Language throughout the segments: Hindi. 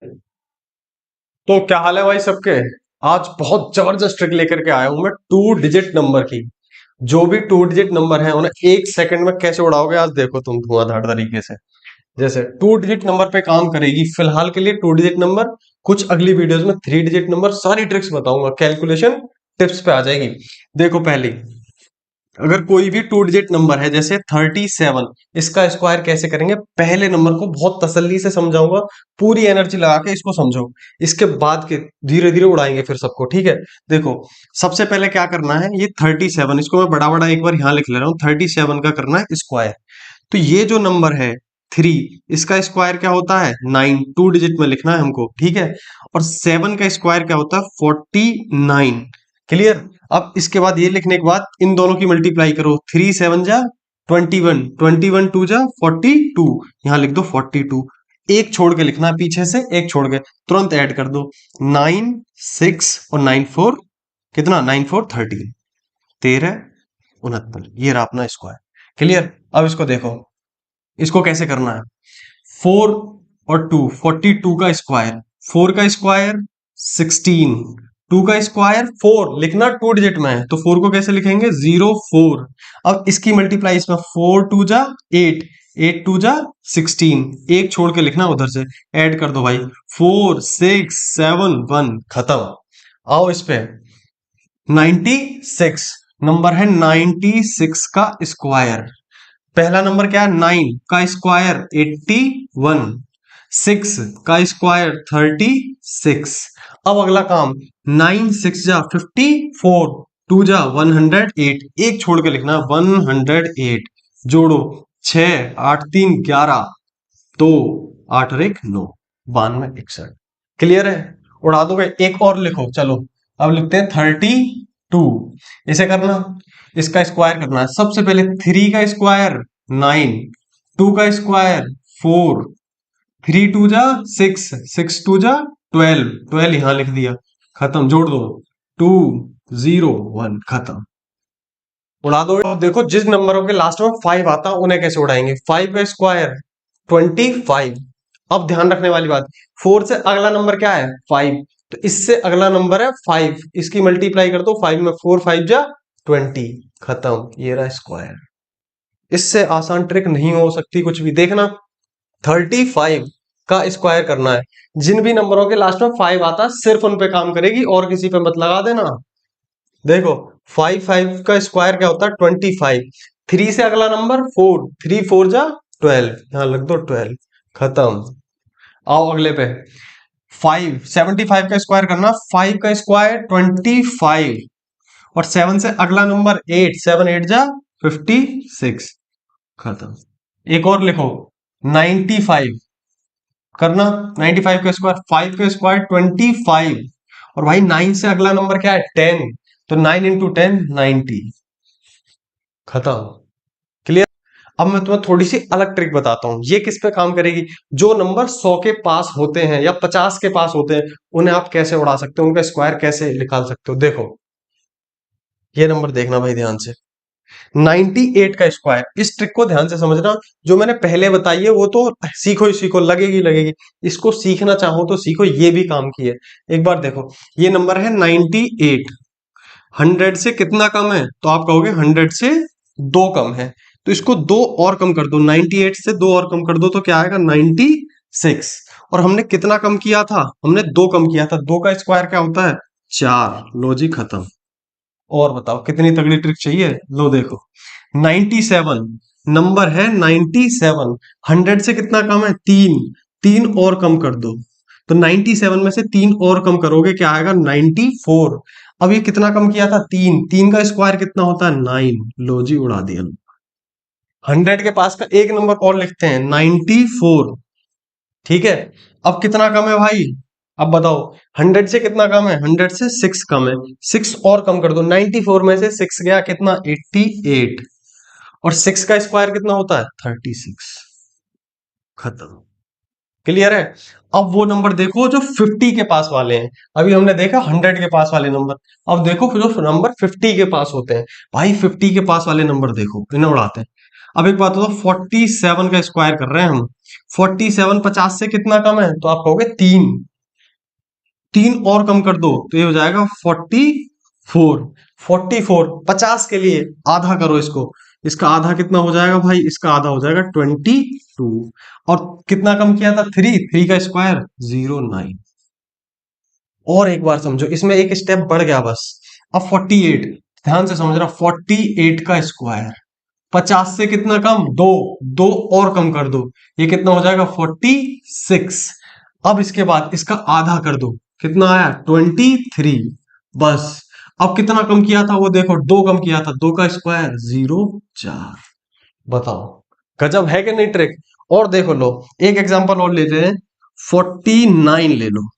तो क्या हाल है भाई सबके। आज बहुत जबरदस्त ट्रिक लेकर के आया हूं मैं 2 डिजिट नंबर की। जो भी 2 डिजिट नंबर है उन्हें 1 सेकंड में कैसे उड़ाओगे आज देखो तुम धुआंधार तरीके से। जैसे 2 डिजिट नंबर पे काम करेगी फिलहाल के लिए 2 डिजिट नंबर। कुछ अगली वीडियोस में 3 डिजिट नंबर सारी ट्रिक्स बताऊंगा, कैलकुलेशन टिप्स पे आ जाएगी। देखो पहली, अगर कोई भी 2 डिजिट नंबर है जैसे 37, इसका स्क्वायर कैसे करेंगे पहले नंबर को बहुत तसल्ली से समझाऊंगा। पूरी एनर्जी लगा के इसको समझो। इसके बाद के धीरे धीरे उड़ाएंगे फिर सबको, ठीक है। देखो, सबसे पहले क्या करना है, ये 37, इसको मैं बड़ा बड़ा एक बार यहाँ लिख ले रहा हूँ। 37 का करना है स्क्वायर। तो ये जो नंबर है 3, इसका स्क्वायर क्या होता है 9, 2 डिजिट में लिखना है हमको, ठीक है। और 7 का स्क्वायर क्या होता है 49। क्लियर। अब इसके बाद ये लिखने के बाद इन दोनों की मल्टीप्लाई करो, 3 7 जा 21, 21 2 जा 42, यहाँ लिख दो 42। एक छोड़ के लिखना है, पीछे से एक छोड़ के तुरंत ऐड कर दो। 9 6 और 9 4, कितना 9 4 13, 13 69, ये रहा अपना स्क्वायर। क्लियर। अब इसको देखो, इसको कैसे करना है। 4 और 2, 42 का स्क्वायर, 4 का स्क्वायर 16, 2 का स्क्वायर 4, लिखना 2 डिजिट में है तो 4 को कैसे लिखेंगे 0 4। अब इसकी मल्टीप्लाई इसमें 4 2 जा 8, 8 2 जा 16, एक छोड़ के लिखना उधर से, ऐड कर दो भाई 4 6 7 1, खत्म। आओ इस पे 96 नंबर है, 96 का स्क्वायर। पहला नंबर क्या है 9 का स्क्वायर 81, 6 का स्क्वायर 36। अब अगला काम, 9 6 जा 54, 2 जा 108, एक छोड़ के लिखना 108। जोड़ो 6 8 3 11, 2 8 और 1 9, 92 61। क्लियर है। उड़ा दोगे। एक और लिखो चलो। अब लिखते हैं 32। इसे करना, इसका स्क्वायर करना है। सबसे पहले 3 का स्क्वायर 9, 2 का स्क्वायर 4, 3 2 जा 6, 6 2 जा 12, 12 यहां लिख दिया, खत्म। जोड़ दो 2 0 1, खत्म। उड़ा दो। अब देखो जिस नंबरों के लास्ट में 5 आता है उन्हें कैसे उड़ाएंगे। 5 का स्क्वायर 25। अब ध्यान रखने वाली बात, 4 से अगला नंबर क्या है 5, तो इससे अगला नंबर है 5, इसकी मल्टीप्लाई कर दो 5 में, 4 5 जा 20, खत्म। ये रहा स्क्वायर। इससे आसान ट्रिक नहीं हो सकती कुछ भी। देखना 35 का स्क्वायर करना है। जिन भी नंबरों के लास्ट में 5 आता है सिर्फ उन पे काम करेगी, और किसी पे मत लगा देना। देखो 5 5 का स्क्वायर क्या होता है 25। 3 से अगला नंबर 4, 3 4 जा 12, यहां लग दो 12, खत्म। आओ अगले पे 5, 75 का स्क्वायर करना। 5 का स्क्वायर 25, और 7 से अगला नंबर 8, 7 8 जा 56, खत्म। एक और लिखो 95 करना। 95 का स्क्वायर, 5 का स्क्वायर 25, और भाई 9 से अगला नंबर क्या है 10, तो 9 इंटू 10 90, खत्म। क्लियर। अब मैं तुम्हें थोड़ी सी अलग ट्रिक बताता हूं, ये किस पे काम करेगी। जो नंबर 100 के पास होते हैं या 50 के पास होते हैं उन्हें आप कैसे उड़ा सकते हो, उनका स्क्वायर कैसे निकाल सकते हो। देखो ये नंबर देखना भाई ध्यान से, 98 का स्क्वायर। इस ट्रिक को ध्यान से समझना। जो मैंने पहले बताई है वो तो सीखो ही सीखो, लगेगी लगेगी। इसको सीखना चाहो तो सीखो, ये भी काम की है। एक बार देखो, ये नंबर है 98, 100 से कितना कम है, तो आप कहोगे 100 से 2 कम है, तो इसको 2 और कम कर दो। 98 से 2 और कम कर दो तो क्या आएगा 96। और हमने कितना कम किया था, हमने 2 कम किया था। 2 का स्क्वायर क्या होता है 4। लो जी खत्म। और बताओ कितनी तगड़ी ट्रिक चाहिए। लो देखो 97 नंबर है 97, 100 से कितना कम है 3, 3 और कम कर दो, तो 97 में से 3 और कम करोगे क्या आएगा 94। अब ये कितना कम किया था 3, 3 का स्क्वायर कितना होता है 9। लो जी उड़ा दिया। 100 के पास का एक नंबर और लिखते हैं 94, ठीक है। अब कितना कम है भाई, अब बताओ 100 से कितना कम है, 100 से 6 कम है, 6 और कम कर दो। 94 में से 6 गया कितना 88, और 6 का स्क्वायर कितना होता है 36, खत्म। क्लियर है। अब वो नंबर देखो जो 50 के पास वाले हैं। अभी हमने देखा 100 के पास वाले नंबर, अब देखो जो नंबर 50 के पास होते हैं। भाई 50 के पास वाले नंबर देखो, इन्हें उड़ाते हैं। अब एक बात बताओ 47 का स्क्वायर कर रहे हैं हम, 47 50 से कितना कम है, तो आप कहोगे 3, 3 और कम कर दो तो ये हो जाएगा 44। 44 50 के लिए आधा करो इसको, इसका आधा कितना हो जाएगा भाई, इसका आधा हो जाएगा 22। और कितना कम किया था, 3, 3 का स्क्वायर 09। और एक बार समझो, इसमें एक स्टेप बढ़ गया बस। अब 48, ध्यान से समझ रहा, 48 का स्क्वायर 50 से कितना कम, 2, 2 और कम कर दो, ये कितना हो जाएगा 46। अब इसके बाद इसका आधा कर दो, कितना आया 23। बस अब कितना कम किया था वो देखो, 2 कम किया था, 2 का स्क्वायर 04। बताओ, गजब है कि नहीं ट्रिक। और देखो लो, एक एग्जांपल और लेते हैं, 49 ले लो।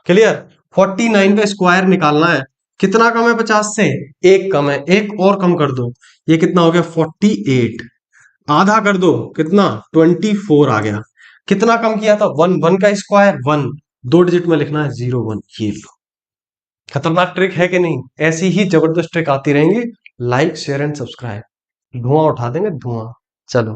क्लियर, 49 का स्क्वायर निकालना है, कितना कम है 50 से, एक कम है, एक और कम कर दो, ये कितना हो गया 48। आधा कर दो, कितना 24 आ गया। कितना कम किया था, 1, 1 का स्क्वायर 1, 2 डिजिट में लिखना है 01। ये लो, खतरनाक ट्रिक है कि नहीं। ऐसी ही जबरदस्त ट्रिक आती रहेंगी। लाइक शेयर एंड सब्सक्राइब, धुआं उठा देंगे धुआं। चलो।